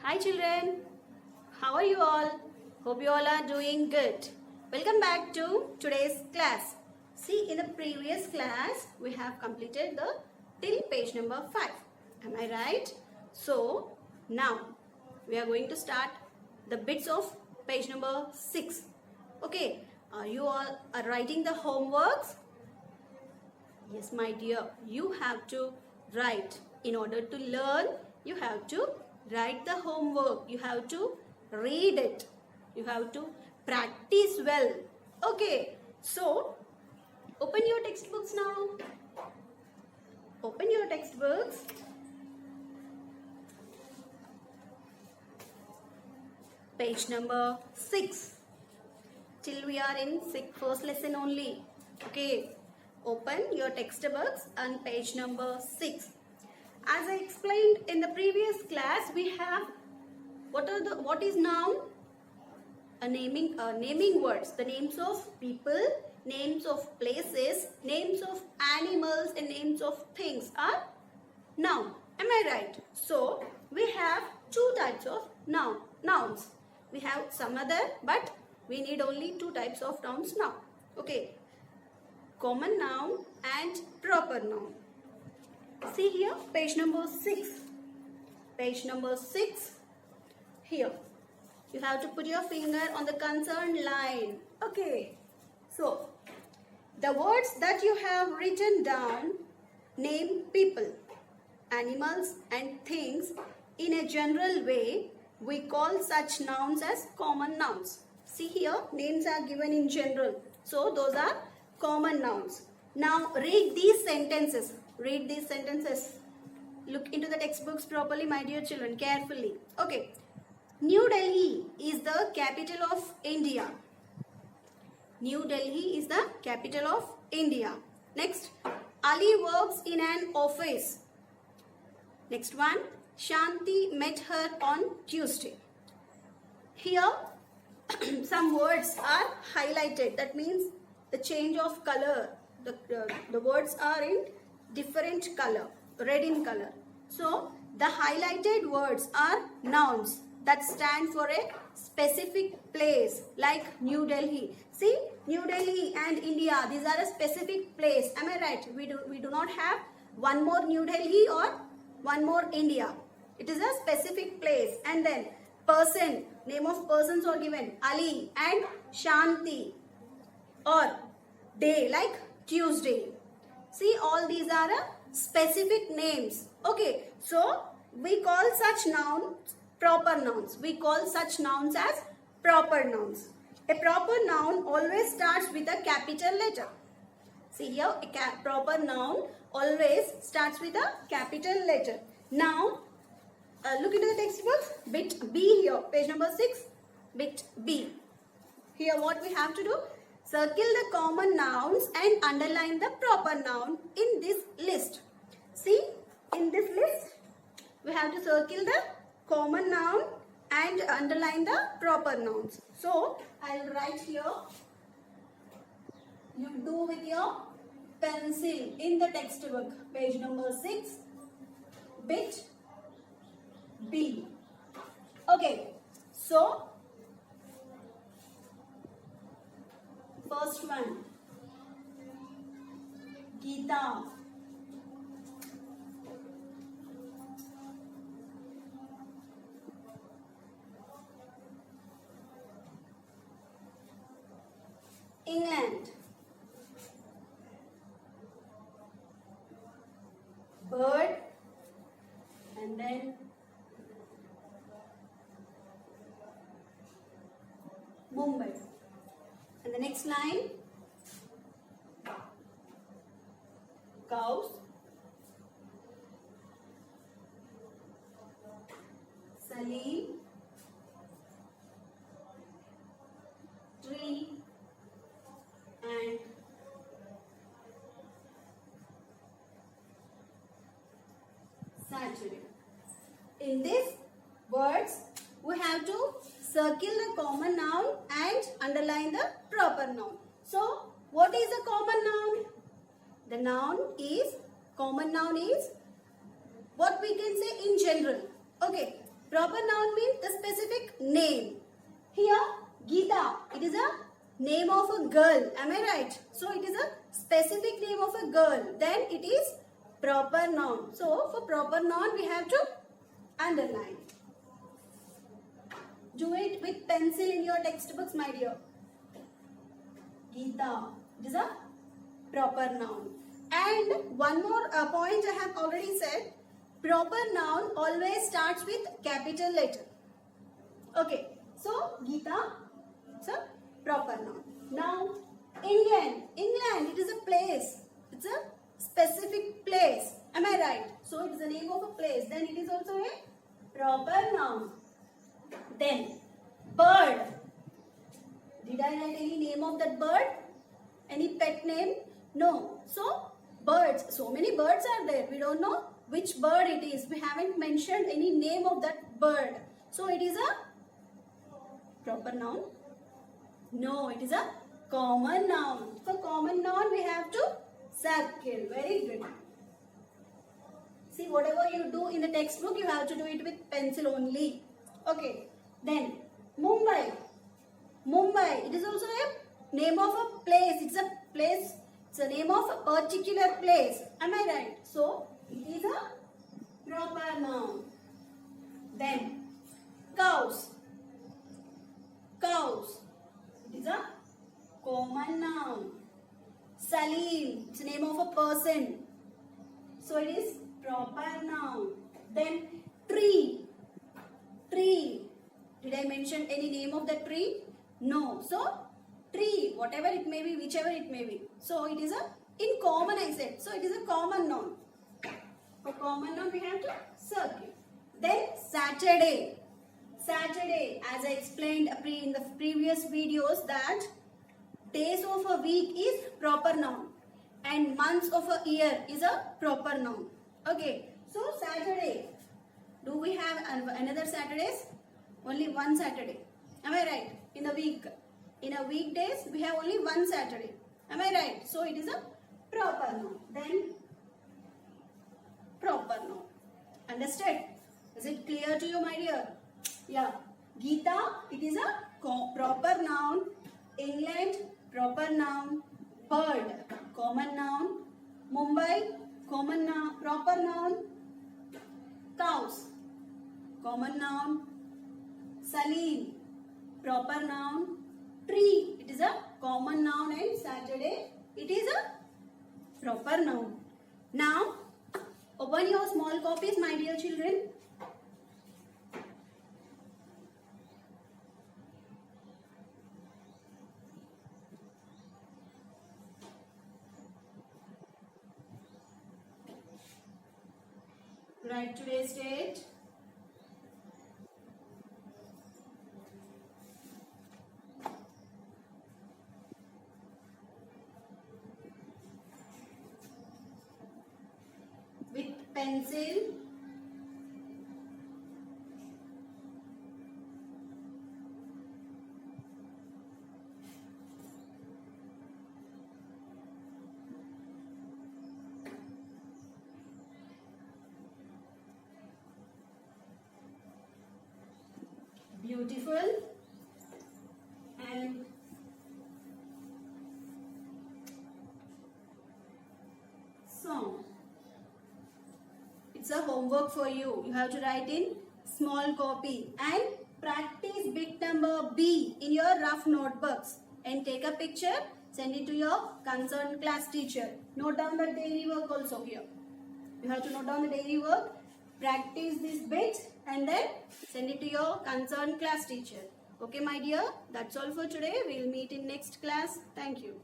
Hi children, how are you all? Hope you all are doing good. Welcome back to today's class. See, in the previous class, we have completed the till page number 5. Am I right? So, now we are going to start the bits of page number 6. Okay, you all are writing the homeworks? Yes, my dear, you have to write. In order to learn, you have to write the homework. You have to read it. You have to practice well. Okay, so open your textbooks now. Open your textbooks. Page number 6. Till we are in first lesson only. Okay. Open your textbooks on page number 6. As I explained in the previous class, we have what is noun? Naming words. The names of people, names of places, names of animals, and names of things are noun. Am I right? So we have two types of nouns. We have some other, but we need only two types of nouns now. Okay. Common noun and proper noun. See here, page number 6. Page number 6. Here, you have to put your finger on the concerned line. Okay. So, the words that you have written down name people, animals and things in a general way. We call such nouns as common nouns. See here, names are given in general. So, those are common nouns. Now read these sentences. Read these sentences. Look into the textbooks properly, my dear children, carefully. Okay. New Delhi is the capital of India. New Delhi is the capital of India. Next, Ali works in an office. Next one, Shanti met her on Tuesday. Here, some words are highlighted. That means the change of color, the words are in different color, red in color. So the highlighted words are nouns that stand for a specific place, like New Delhi. See, New Delhi and India, these are a specific place. Am I right? We do not have one more New Delhi or one more India. It is a specific place. And then person, name of persons are given, Ali and Shanti. Or day, like Tuesday. See, all these are specific names. Okay, so we call such nouns proper nouns. We call such nouns as proper nouns. A proper noun always starts with a capital letter. See here, a proper noun always starts with a capital letter. Now, look into the textbook. Bit B here, page number 6. Bit B. Here what we have to do? Circle the common nouns and underline the proper noun in this list. See, in this list, we have to circle the common noun and underline the proper nouns. So, I will write here. You do with your pencil in the textbook, page number 6, bit B. Okay, so first one, Geeta. England. Bird. And then Mumbai. And the next line, cows, Salim, tree, and Saturday. In these words, we have to circle the common noun and underline the proper noun. So, what is a common noun? The common noun is what we can say in general. Okay. Proper noun means the specific name. Here, Geeta, it is a name of a girl. Am I right? So it is a specific name of a girl. Then it is proper noun. So for proper noun, we have to underline. Do it with pencil in your textbooks, my dear. Geeta, it is a proper noun. And one more point I have already said. Proper noun always starts with capital letter. Okay, so Geeta, it's a proper noun. Now, England, it is a place. It's a specific place. Am I right? So it is the name of a place. Then it is also a proper noun. Then, bird. Did I write any name of that bird? Any pet name? No. So, birds. So many birds are there. We don't know which bird it is. We haven't mentioned any name of that bird. So, it is a proper noun. No, it is a common noun. For common noun, we have to circle. Very good. See, whatever you do in the textbook, you have to do it with pencil only. Okay. Then, Mumbai. Mumbai. It is also a name of a place. It's a place. It's a name of a particular place. Am I right? So, it is a proper noun. Then, cows. Cows. It is a common noun. Salim. It's the name of a person. So, it is proper noun. Then, tree. Tree. Did I mention any name of the tree? No. So, tree, whatever it may be, whichever it may be. So, it is a, in common I said. So, it is a common noun. For common noun, we have to circle. Then, Saturday. Saturday, as I explained in the previous videos, that days of a week is proper noun. And months of a year is a proper noun. Okay. So, Saturday. Do we have another Saturdays? Only one Saturday. Am I right? In a week. In a weekdays, we have only one Saturday. Am I right? So, it is a proper noun. Then, proper noun. Understood? Is it clear to you, my dear? Yeah. Geeta, it is a proper noun. England, proper noun. Bird, common noun. Mumbai, common noun, proper noun. Cows, common noun. Salim, proper noun. Tree, it is a common noun, and Saturday, it is a proper noun. Now, open your small copies, my dear children. Write today's date. With pencil. Beautiful. And song. It's a homework for you. You have to write in small copy and practice bit number B in your rough notebooks and take a picture, send it to your concerned class teacher. Note down the daily work also here. You have to note down the daily work, practice this bit and then send it to your concerned class teacher. Okay, my dear, that's all for today. We'll meet in next class. Thank you.